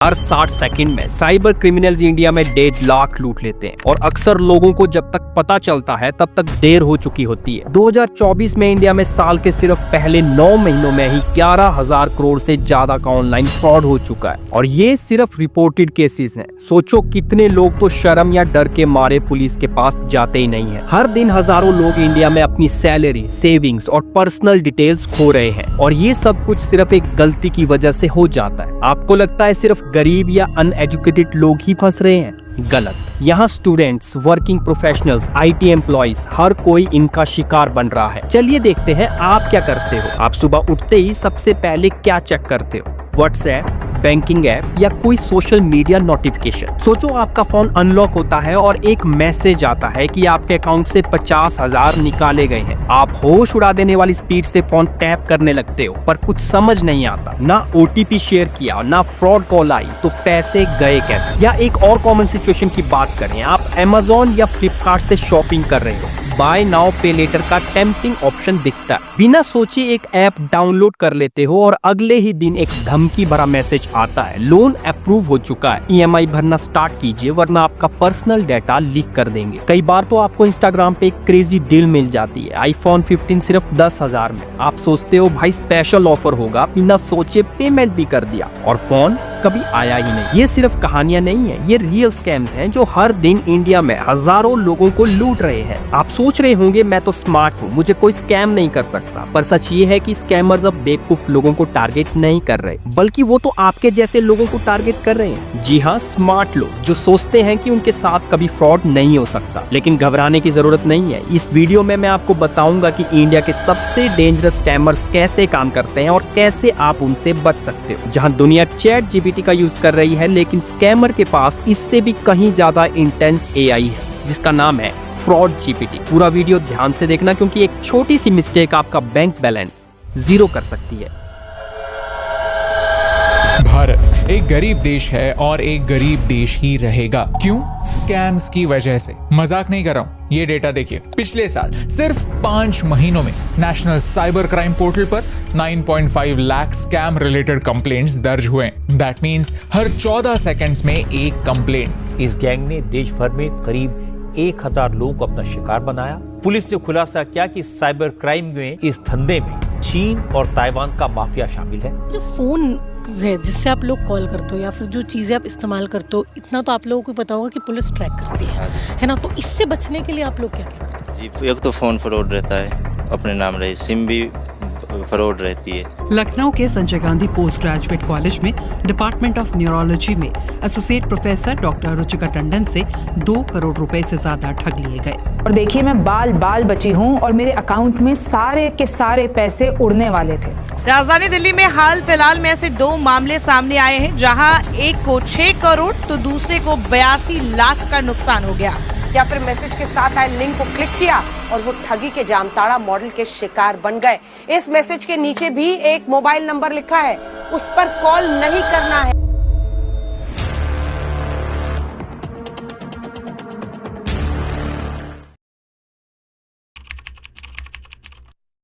हर 60 second में cyber criminals India में 1.5 लाख लूट लेते हैं और अक्सर लोगों को जब तक पता चलता है तब तक देर हो चुकी होती है। 2024 में इंडिया में साल के सिर्फ पहले 9 महीनों में ही 11,000 करोड़ से ज्यादा का ऑनलाइन फ्रॉड हो चुका है और ये सिर्फ रिपोर्टेड केसेस हैं। सोचो कितने लोग तो शर्म या डर के मारे पुलिस के पास जाते ही नहीं है। हर दिन हजारों लोग इंडिया में अपनी सैलरी, सेविंग्स और पर्सनल डिटेल्स खो रहे हैं और ये सब कुछ सिर्फ एक गलती की वजह से हो जाता है। आपको लगता है सिर्फ गरीब या अनएजुकेटेड लोग ही फंस रहे हैं? गलत। यहाँ students, working professionals, IT employees, हर कोई इनका शिकार बन रहा है। चलिए देखते हैं आप क्या करते हो। आप सुबह उठते ही सबसे पहले क्या चेक करते हो? व्हाट्सएप, बैंकिंग ऐप या कोई सोशल मीडिया नोटिफिकेशन। सोचो आपका फोन अनलॉक होता है और एक मैसेज आता है कि आपके अकाउंट से 50,000 निकाले गए हैं। आप होश उड़ा देने वाली स्पीड से फोन टैप करने लगते हो पर कुछ समझ नहीं आता। ना OTP शेयर किया, ना फ्रॉड कॉल आई, तो पैसे गए कैसे? या एक और कॉमन सिचुएशन की बात करें, आप Amazon या Flipkart से शॉपिंग कर रहे हो, बाय नाउ पे लेटर का टेम्पटिंग ऑप्शन दिखता है। बिना सोचे एक ऐप डाउनलोड कर लेते हो और अगले ही दिन एक धमकी भरा मैसेज आता है, लोन अप्रूव हो चुका है, EMI भरना स्टार्ट कीजिए वरना आपका पर्सनल डाटा लीक कर देंगे। कई बार तो आपको इंस्टाग्राम पे एक क्रेजी डील मिल जाती है, iPhone 15 सिर्फ 10,000 में। आप सोचते हो भाई स्पेशल ऑफर होगा, बिना सोचे पेमेंट भी कर दिया और फोन कभी आया ही नहीं। ये सिर्फ कहानियां नहीं है, ये रियल स्कैम्स हैं जो हर दिन इंडिया में हजारों लोगों को लूट रहे हैं। आप सोच रहे होंगे मैं तो स्मार्ट हूँ, मुझे कोई स्कैम नहीं कर सकता, पर सच ये है कि स्कैमर्स अब बेवकूफ लोगों को टारगेट नहीं कर रहे, बल्कि वो तो आपके जैसे लोगों को टारगेट कर रहे हैं। जी हाँ, स्मार्ट लोग जो सोचते हैं कि उनके साथ कभी फ्रॉड नहीं हो सकता। लेकिन घबराने की जरूरत नहीं है। इस वीडियो में मैं आपको बताऊंगा कि इंडिया के सबसे डेंजरस स्कैमर्स कैसे काम करते हैं और कैसे आप उनसे बच सकते हो। जहाँ दुनिया ChatGPT का यूज कर रही है, लेकिन स्कैमर के पास इससे भी कहीं ज्यादा इंटेंस AI है जिसका नाम है फ्रॉड GPT। पूरा वीडियो ध्यान से देखना क्योंकि एक छोटी सी मिस्टेक आपका बैंक बैलेंस जीरो कर सकती है। भारत एक गरीब देश है और एक गरीब देश ही रहेगा। क्यों? स्कैम्स की वजह से। मजाक नहीं कर रहा हूं, ये डेटा देखिए। पिछले साल सिर्फ 5 महीनों में नेशनल साइबर क्राइम पोर्टल पर 9.5 लाख स्कैम रिलेटेड कंप्लेंट्स दर्ज हुए। दैट मींस हर 14 सेकंड्स में एक कंप्लेंट। इस गैंग ने देश भर में करीब 1,000 लोगों को अपना शिकार बनाया। पुलिस ने खुलासा किया कि साइबर क्राइम में इस धंधे में चीन और ताइवान का माफिया शामिल है। जो फोन है जिससे आप लोग कॉल करते हो या फिर जो चीजें आप इस्तेमाल करते हो, इतना तो आप लोगों को पता होगा कि पुलिस ट्रैक करती है ना? तो इससे बचने के लिए आप लोग क्या करते हैं? जी, एक तो फोन फ्रॉड रहता है, अपने नाम रहे, सिम भी फ्रॉड रहती है। लखनऊ के Sanjay Gandhi post graduate college में डिपार्टमेंट ऑफ न्यूरोलॉजी में associate professor doctor Ruchika Tandon से 2 करोड़ रुपए से ज्यादा ठग लिए गए। और देखिए, मैं बाल बची हूँ और मेरे अकाउंट में सारे के सारे पैसे उड़ने वाले थे। राजधानी दिल्ली में हाल फिलहाल में ऐसे 2 मामले सामने आए हैं जहां एक को 6 करोड़ तो दूसरे को 82 लाख का नुकसान हो गया। या फिर मैसेज के साथ आए लिंक को क्लिक किया और वो ठगी के जामताड़ा मॉडल के शिकार बन गए। इस मैसेज के नीचे भी एक मोबाइल नंबर लिखा है, उस पर कॉल नहीं करना है।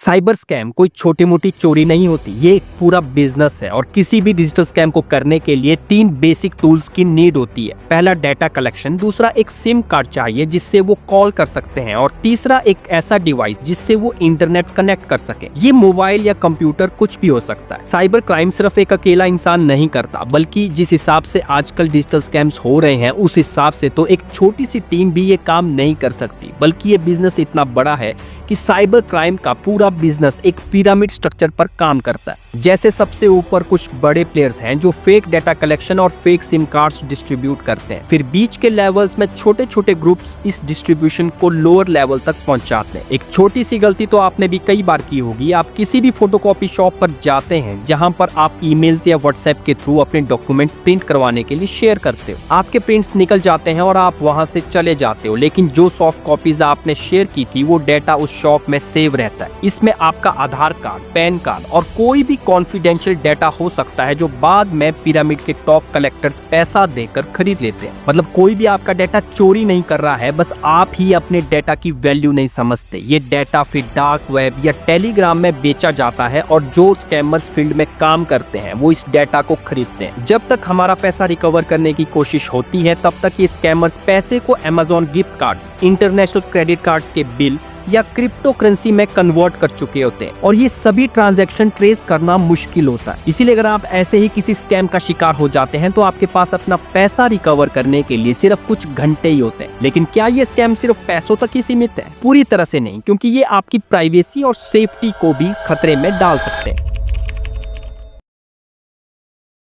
साइबर स्कैम कोई छोटी मोटी चोरी नहीं होती, ये एक पूरा बिजनेस है और किसी भी डिजिटल स्कैम को करने के लिए 3 बेसिक टूल्स की नीड होती है। पहला डाटा कलेक्शन, दूसरा एक सिम कार्ड चाहिए जिससे वो कॉल कर सकते हैं और तीसरा एक ऐसा डिवाइस जिससे वो इंटरनेट कनेक्ट कर सके। ये मोबाइल या कंप्यूटर कुछ भी हो सकता है। साइबर क्राइम सिर्फ एक अकेला इंसान नहीं करता, बल्कि जिस हिसाब से आजकल डिजिटल स्कैम्स हो रहे हैं उस हिसाब से तो एक छोटी सी टीम भी ये काम नहीं कर सकती, बल्कि ये बिजनेस इतना बड़ा है कि साइबर क्राइम का पूरा बिजनेस एक पिरामिड स्ट्रक्चर पर काम करता है। जैसे सबसे ऊपर कुछ बड़े प्लेयर्स हैं जो फेक डाटा कलेक्शन और फेक सिम कार्ड्स डिस्ट्रीब्यूट करते हैं। फिर बीच के लेवल्स में छोटे छोटे ग्रुप्स इस डिस्ट्रीब्यूशन को लोअर लेवल तक पहुंचाते हैं। एक छोटी सी गलती तो आपने भी कई बार की होगी। आप किसी भी फोटोकॉपी शॉप पर जाते हैं जहां पर आप ईमेल्स या व्हाट्सएप के थ्रू अपने डॉक्यूमेंट्स प्रिंट करवाने के लिए शेयर करते हो। आपके प्रिंट्स निकल जाते हैं और आप वहां से चले जाते हो, लेकिन जो सॉफ्ट कॉपीज आपने शेयर की थी वो डाटा उस शॉप में सेव रहता है। इसमें जिसमें आपका आधार कार्ड, पैन कार्ड और कोई भी कॉन्फिडेंशियल डेटा हो सकता है जो बाद में पिरामिड के टॉप कलेक्टर्स पैसा देकर खरीद लेते हैं। मतलब कोई भी आपका डेटा चोरी नहीं कर रहा है, बस आप ही अपने डेटा की वैल्यू नहीं समझते। ये डेटा फिर डार्क वेब या टेलीग्राम में बेचा जाता है और जो स्कैमर्स फील्ड में काम करते हैं वो इस डेटा को खरीदते हैं। जब तक हमारा पैसा रिकवर करने की कोशिश होती है तब तक ये स्कैमर्स पैसे को Amazon gift cards, international credit cards के बिल या क्रिप्टो करेंसी में कन्वर्ट कर चुके होते हैं और ये सभी ट्रांजैक्शन ट्रेस करना मुश्किल होता है। इसीलिए अगर आप ऐसे ही किसी स्कैम का शिकार हो जाते हैं तो आपके पास अपना पैसा रिकवर करने के लिए सिर्फ कुछ घंटे ही होते हैं। लेकिन क्या ये स्कैम सिर्फ पैसों तक ही सीमित है? पूरी तरह से नहीं, क्योंकि ये आपकी प्राइवेसी और सेफ्टी को भी खतरे में डाल सकते हैं।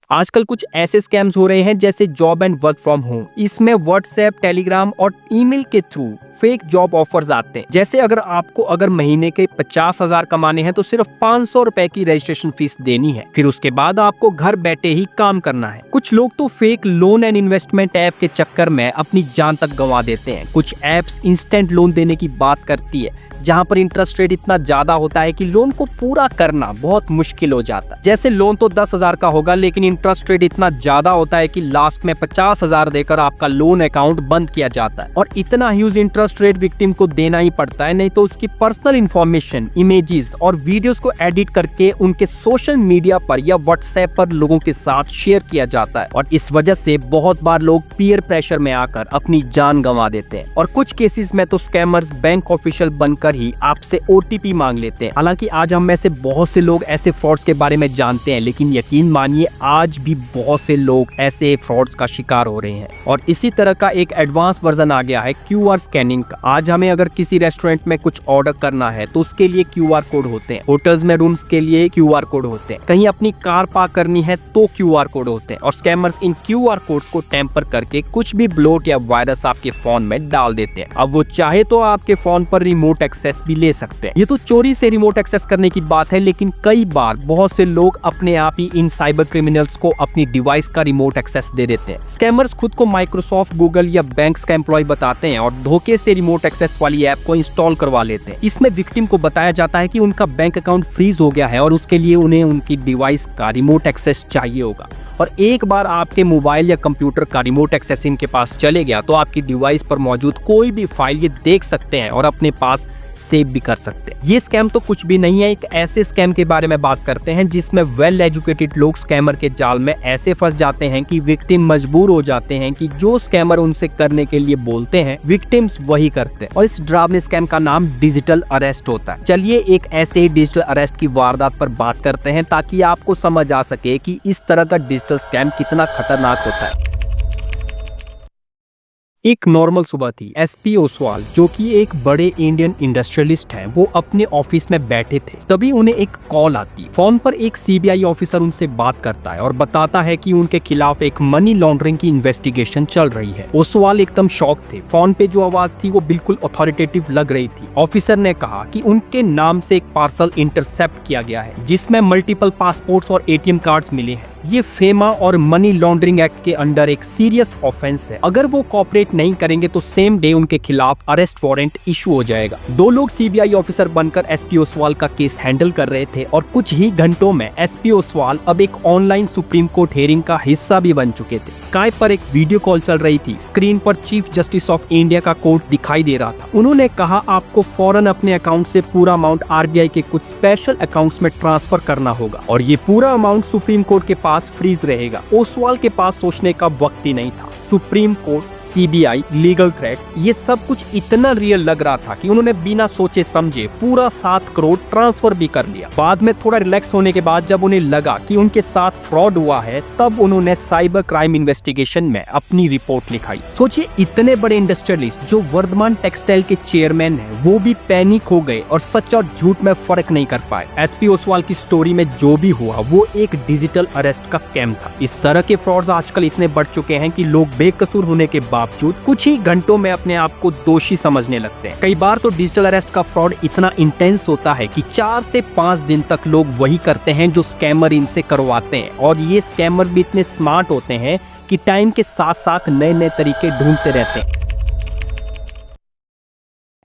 आजकल कुछ ऐसे स्कैम्स हो रहे हैं जैसे job and work from home. इसमें व्हाट्सएप, टेलीग्राम और ईमेल के थ्रू फेक जॉब ऑफर्स आते हैं। जैसे अगर महीने के 50,000 कमाने हैं तो सिर्फ 500 रुपए की रजिस्ट्रेशन फीस देनी है, फिर उसके बाद आपको घर बैठे ही काम करना है। कुछ लोग तो fake loan and investment app के चक्कर में अपनी जान तक गंवा देते हैं। कुछ ऐप्स इंस्टेंट लोन देने की बात करती है जहां पर इंटरेस्ट रेट इतना ज्यादा होता है कि लोन को पूरा करना बहुत मुश्किल हो जाता है। जैसे लोन तो 10,000 का होगा लेकिन इंटरेस्ट रेट इतना ज्यादा होता है कि लास्ट में 50,000 देकर आपका लोन अकाउंट बंद किया जाता है और इतना ह्यूज इंटरेस्ट रेट विक्टिम को देना ही पड़ता है, नहीं तो उसकी पर्सनल इंफॉर्मेशन, इमेजेस और वीडियोस को एडिट करके उनके सोशल मीडिया पर या व्हाट्सएप पर लोगों के साथ शेयर किया जाता है और इस वजह से बहुत बार लोग पीयर प्रेशर में आकर अपनी जान गंवा देते हैं। और कुछ केसेस में तो स्कैमर्स बैंक ऑफिशियल बनकर ही आपसे ओटीपी मांग लेते हैं। हालांकि आज हम में से बहुत से लोग ऐसे फ्रॉड्स के बारे में जानते हैं, लेकिन यकीन मानिए आज भी बहुत से लोग ऐसे फ्रॉड्स का शिकार हो रहे हैं। और इसी तरह का एक एडवांस वर्जन आ गया है क्यूआर स्कैनिंग का। आज हमें अगर किसी रेस्टोरेंट में कुछ ऑर्डर करना है तो उसके लिए क्यूआर कोड होते हैं, होटल्स में रूम्स के लिए क्यूआर कोड होते हैं, कहीं अपनी कार पार्क करनी है तो क्यूआर कोड होते हैं और स्कैमर्स इन क्यूआर कोड्स को टेम्पर करके कुछ भी ब्लोट या वायरस आपके फोन में डाल देते हैं। अब वो चाहे तो आपके फोन पर रिमोट एक्सेस भी ले सकते हैं। ये तो चोरी से रिमोट एक्सेस करने की बात है, लेकिन कई बार बहुत से लोग अपने आप ही इन साइबर क्रिमिनल्स को अपनी डिवाइस का रिमोट एक्सेस दे देते हैं। स्कैमर्स खुद को माइक्रोसॉफ्ट, गूगल या बैंक्स का एम्प्लॉय बताते हैं और धोखे से रिमोट एक्सेस वाली ऐप को इंस्टॉल करवा लेते हैं। इसमें विक्टिम को बताया जाता है कि उनका बैंक अकाउंट फ्रीज हो गया है और उसके लिए उन्हें उनकी डिवाइस का रिमोट एक्सेस चाहिए होगा। और एक बार आपके मोबाइल या कंप्यूटर का रिमोट एक्सेस इनके पास चले गया तो आपकी डिवाइस पर मौजूद कोई भी फाइल ये देख सकते हैं और अपने पास सेव भी कर सकते हैं। ये स्कैम तो कुछ भी नहीं है। एक ऐसे स्कैम के बारे में बात करते हैं जिसमें वेल एजुकेटेड लोग स्कैमर के जाल में ऐसे फंस जाते हैं कि विक्टिम मजबूर हो जाते हैं कि जो स्कैमर उनसे करने के लिए बोलते हैं विक्टिम्स वही करते हैं और इस ड्रामे स्कैम का नाम डिजिटल अरेस्ट होता है। चलिए एक ऐसे ही डिजिटल अरेस्ट की वारदात पर बात करते हैं ताकि आपको समझ आ सके कि इस तरह का डिजिटल स्कैम कितना खतरनाक होता है। एक नॉर्मल सुबह थी। एसपी ओसवाल जो कि एक बड़े इंडियन इंडस्ट्रियलिस्ट हैं, वो अपने ऑफिस में बैठे थे। तभी उन्हें एक कॉल आती। फोन पर एक सीबीआई ऑफिसर उनसे बात करता है और बताता है कि उनके खिलाफ एक मनी लॉन्ड्रिंग की इन्वेस्टिगेशन चल रही है। ओसवाल एकदम शॉक थे। फोन पे जो आवाज थी वो बिल्कुल अथॉरिटेटिव लग रही थी। ऑफिसर ने कहा कि उनके नाम से एक पार्सल इंटरसेप्ट किया गया है जिसमें मल्टीपल पासपोर्ट्स और एटीएम कार्ड्स मिले हैं। ये फेमा और मनी लॉन्ड्रिंग एक्ट के अंडर एक सीरियस ऑफेंस है। अगर वो कोऑपरेट नहीं करेंगे तो सेम डे उनके खिलाफ अरेस्ट वारंट इशू हो जाएगा। दो लोग सीबीआई ऑफिसर बनकर एसपी ओसवाल का केस हैंडल कर रहे थे और कुछ ही घंटों में एसपी ओसवाल अब एक ऑनलाइन सुप्रीम कोर्ट हियरिंग का हिस्सा भी बन चुके थे। स्काइप पर एक वीडियो कॉल चल रही थी। स्क्रीन पर चीफ जस्टिस ऑफ इंडिया का कोर्ट दिखाई दे रहा था। उन्होंने कहा आपको फौरन अपने अकाउंट से पूरा अमाउंट आरबीआई के कुछ स्पेशल अकाउंट्स में ट्रांसफर करना होगा और ये पूरा अमाउंट सुप्रीम कोर्ट के पास फ्रीज रहेगा। ओसवाल के पास सोचने का वक्त ही नहीं था। Supreme court, CBI, legal threats, ये सब कुछ इतना रियल लग रहा था कि उन्होंने बिना सोचे समझे पूरा 7 करोड़ ट्रांसफर भी कर लिया। बाद में थोड़ा रिलैक्स होने के बाद जब उन्हें लगा कि उनके साथ फ्रॉड हुआ है तब उन्होंने साइबर क्राइम इन्वेस्टिगेशन में अपनी रिपोर्ट लिखाई। सोचिए इतने बड़े इंडस्ट्रियलिस्ट जो वर्धमान टेक्सटाइल के चेयरमैन हैं वो भी पैनिक हो गए और सच और झूठ में फर्क नहीं कर पाए। एसपी ओसवाल की स्टोरी में जो भी हुआ वो एक डिजिटल अरेस्ट का स्कैम था। इस तरह के फ्रॉड्स आजकल इतने बढ़ चुके हैं कि लोग बेकसूर होने के बावजूद कुछ ही घंटों में अपने आप को दोषी समझने लगते हैं। कई बार तो डिजिटल अरेस्ट का फ्रॉड इतना इंटेंस होता है कि 4 से 5 दिन तक लोग वही करते हैं जो स्कैमर इनसे करवाते हैं और ये स्कैमर्स भी इतने स्मार्ट होते हैं कि टाइम के साथ साथ नए नए तरीके ढूंढते रहते हैं।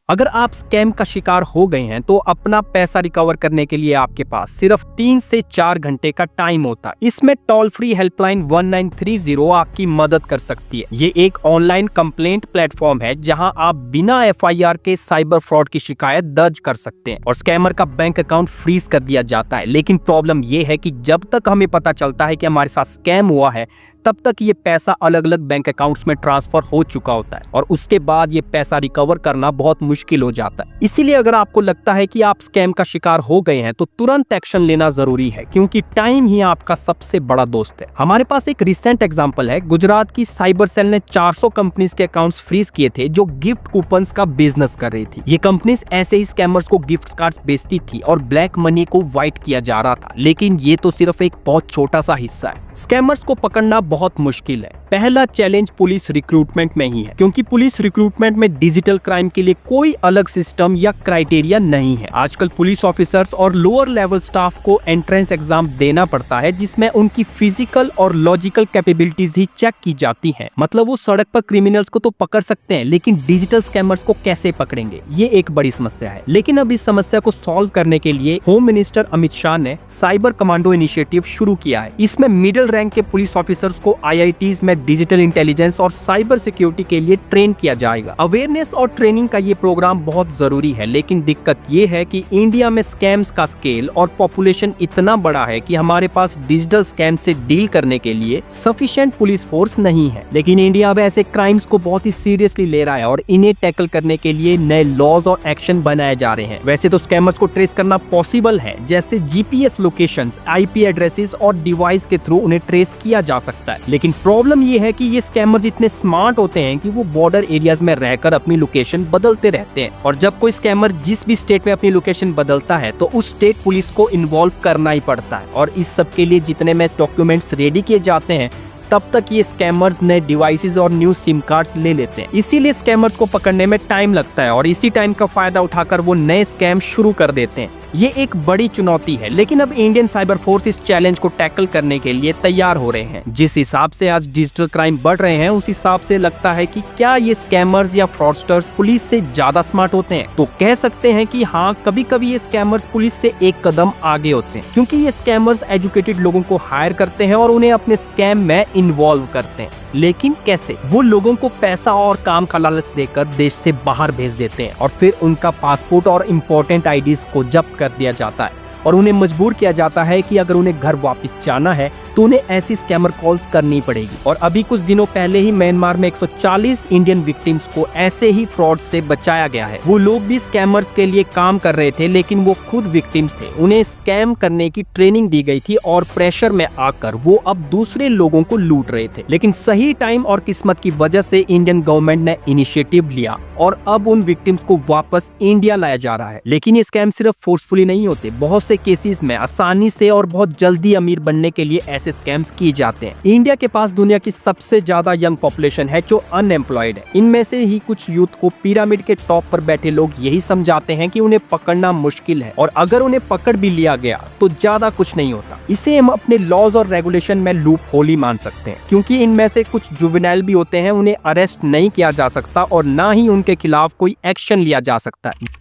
अगर आप स्कैम का शिकार हो गए हैं तो अपना पैसा रिकवर करने के लिए आपके पास सिर्फ 3 से 4 घंटे का टाइम होता है। इसमें टोल फ्री हेल्पलाइन 1930 आपकी मदद कर सकती है। ये एक ऑनलाइन कंप्लेंट प्लेटफॉर्म है जहां आप बिना FIR के साइबर फ्रॉड की शिकायत दर्ज कर सकते हैं और स्कैमर का बैंक अकाउंट फ्रीज कर दिया जाता है। लेकिन प्रॉब्लम ये है कि जब तक हमें पता चलता है कि हमारे साथ स्कैम हुआ है तब तक ये पैसा अलग अलग बैंक अकाउंट्स में ट्रांसफर हो चुका होता है और उसके बाद ये पैसा रिकवर करना बहुत मुश्किल हो जाता है। इसीलिए अगर आपको लगता है कि आप स्कैम का शिकार हो गए हैं तो तुरंत एक्शन लेना जरूरी है, क्योंकि टाइम ही आपका सबसे बड़ा दोस्त है। हमारे पास एक रिसेंट एग्जांपल है। गुजरात की साइबर सेल ने 400 कंपनीज के अकाउंट्स फ्रीज किए थे जो गिफ्ट कूपन्स का बिजनेस कर रही थी। ये कंपनीज ऐसे ही स्कैमर्स को गिफ्ट कार्ड्स बेचती थी और ब्लैक मनी को व्हाइट किया जा रहा था। लेकिन ये तो सिर्फ एक बहुत छोटा सा हिस्सा है। स्कैमर्स को पकड़ना बहुत मुश्किल है। पहला चैलेंज पुलिस रिक्रूटमेंट में ही है, क्योंकि पुलिस रिक्रूटमेंट में डिजिटल क्राइम के लिए कोई अलग सिस्टम या क्राइटेरिया नहीं है। आजकल पुलिस ऑफिसर्स और लोअर लेवल स्टाफ को एंट्रेंस एग्जाम देना पड़ता है जिसमें उनकी फिजिकल और लॉजिकल कैपेबिलिटीज ही चेक की जाती हैं। मतलब वो सड़क पर क्रिमिनल्स को तो पकड़ सकते हैं लेकिन डिजिटल स्कैमर्स को कैसे पकड़ेंगे, ये एक बड़ी समस्या है। लेकिन अब इस समस्या को सॉल्व करने के लिए होम मिनिस्टर अमित शाह ने साइबर कमांडो इनिशिएटिव शुरू किया है। इसमें मिडिल रैंक के पुलिस ऑफिसर्स को IITs में डिजिटल इंटेलिजेंस और साइबर सिक्योरिटी के लिए ट्रेन किया जाएगा। अवेयरनेस और ट्रेनिंग का ये प्रोग्राम बहुत जरूरी है, लेकिन दिक्कत ये है कि इंडिया में स्कैम्स का स्केल और पॉपुलेशन इतना बड़ा है कि हमारे पास डिजिटल स्कैम से डील करने के लिए सफिशिएंट पुलिस फोर्स नहीं है। लेकिन इंडिया अब ऐसे क्राइम्स को बहुत ही सीरियसली ले रहा है और इन्हें टैकल करने के लिए नए लॉज और एक्शन बनाए जा रहे हैं। वैसे तो स्कैमर्स को ट्रेस करना पॉसिबल है, जैसे GPS लोकेशंस, IP एड्रेसेस और डिवाइस के थ्रू उन्हें ट्रेस किया जा सकता है। लेकिन प्रॉब्लम ये है कि ये स्कैमर्स इतने स्मार्ट होते हैं कि वो बॉर्डर एरियाज में रहकर अपनी लोकेशन बदलते रहते हैं और जब कोई स्कैमर जिस भी स्टेट में अपनी लोकेशन बदलता है तो उस स्टेट पुलिस को इन्वॉल्व करना ही पड़ता है और इस सब के लिए जितने में डॉक्यूमेंट्स रेडी किए जाते हैं तब तक ये स्कैमर्स नए डिवाइसेस और न्यू सिम कार्ड्स ले लेते हैं। इसीलिए स्कैमर्स को पकड़ने में टाइम लगता है और इसी टाइम का फायदा उठाकर वो नए स्कैम शुरू कर देते हैं। ये एक बड़ी चुनौती है, लेकिन अब इंडियन साइबर फोर्स इस चैलेंज को टैकल करने के लिए तैयार हो रहे हैं। जिस हिसाब से आज डिजिटल क्राइम बढ़ रहे हैं उस हिसाब से लगता है कि क्या ये स्कैमर्स या फ्रॉडस्टर्स पुलिस से ज्यादा स्मार्ट होते हैं? तो कह सकते हैं कि हाँ, कभी कभी ये स्कैमर्स पुलिस से एक कदम आगे होते हैं, क्योंकि ये स्कैमर्स एजुकेटेड लोगों को हायर करते हैं और उन्हें अपने स्कैम में इन्वॉल्व करते हैं। लेकिन कैसे? वो लोगों को पैसा और काम का लालच देकर देश से बाहर भेज देते हैं और फिर उनका पासपोर्ट और इम्पोर्टेंट IDs को जब्त कर दिया जाता है और उन्हें मजबूर किया जाता है कि अगर उन्हें घर वापस जाना है तो उन्हें ऐसी स्कैमर कॉल्स करनी पड़ेगी। और अभी कुछ दिनों पहले ही म्यांमार में 140 इंडियन विक्टिम्स को ऐसे ही फ्रॉड से बचाया गया है। वो लोग भी स्कैमर्स के लिए काम कर रहे थे, लेकिन वो खुद विक्टिम्स थे। उन्हें स्कैम करने की ट्रेनिंग दी गई थी और प्रेशर में आकर वो अब दूसरे लोगों को लूट रहे थे। लेकिन सही टाइम और किस्मत की वजह से इंडियन गवर्नमेंट ने इनिशिएटिव लिया और अब उन विक्टिम्स को वापस इंडिया लाया जा रहा है। लेकिन ये स्कैम सिर्फ फोर्सफुली नहीं होते, बहुत से केसेस में आसानी से और बहुत जल्दी अमीर बनने के लिए ऐसे स्कैम्स किए जाते हैं। इंडिया के पास दुनिया की सबसे ज्यादा यंग पॉपुलेशन है जो अनएम्प्लॉयड है। इनमें से ही कुछ यूथ को पिरामिड के टॉप पर बैठे लोग यही समझाते हैं कि उन्हें पकड़ना मुश्किल है और अगर उन्हें पकड़ भी लिया गया तो ज्यादा कुछ नहीं होता। इसे हम अपने लॉज और रेगुलेशन में लूप होल ही मान सकते हैं, क्योंकि इनमें से कुछ जुवेनाइल भी होते हैं, उन्हें अरेस्ट नहीं किया जा सकता और ना ही उनके खिलाफ कोई एक्शन लिया जा सकता है।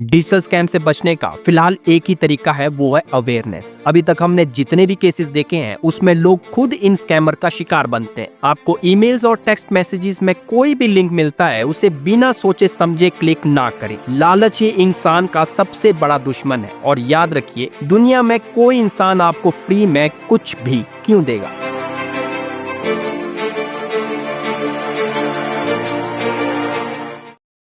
डिजिटल स्कैम से बचने का फिलहाल एक ही तरीका है, वो है अवेयरनेस। अभी तक हमने जितने भी केसेस देखे हैं उसमें लोग खुद इन स्कैमर का शिकार बनते हैं। आपको ईमेल्स और टेक्स्ट मैसेजेस में कोई भी लिंक मिलता है उसे बिना सोचे समझे क्लिक ना करें। लालच ही इंसान का सबसे बड़ा दुश्मन है और याद रखिए, दुनिया में कोई इंसान आपको फ्री में कुछ भी क्यों देगा।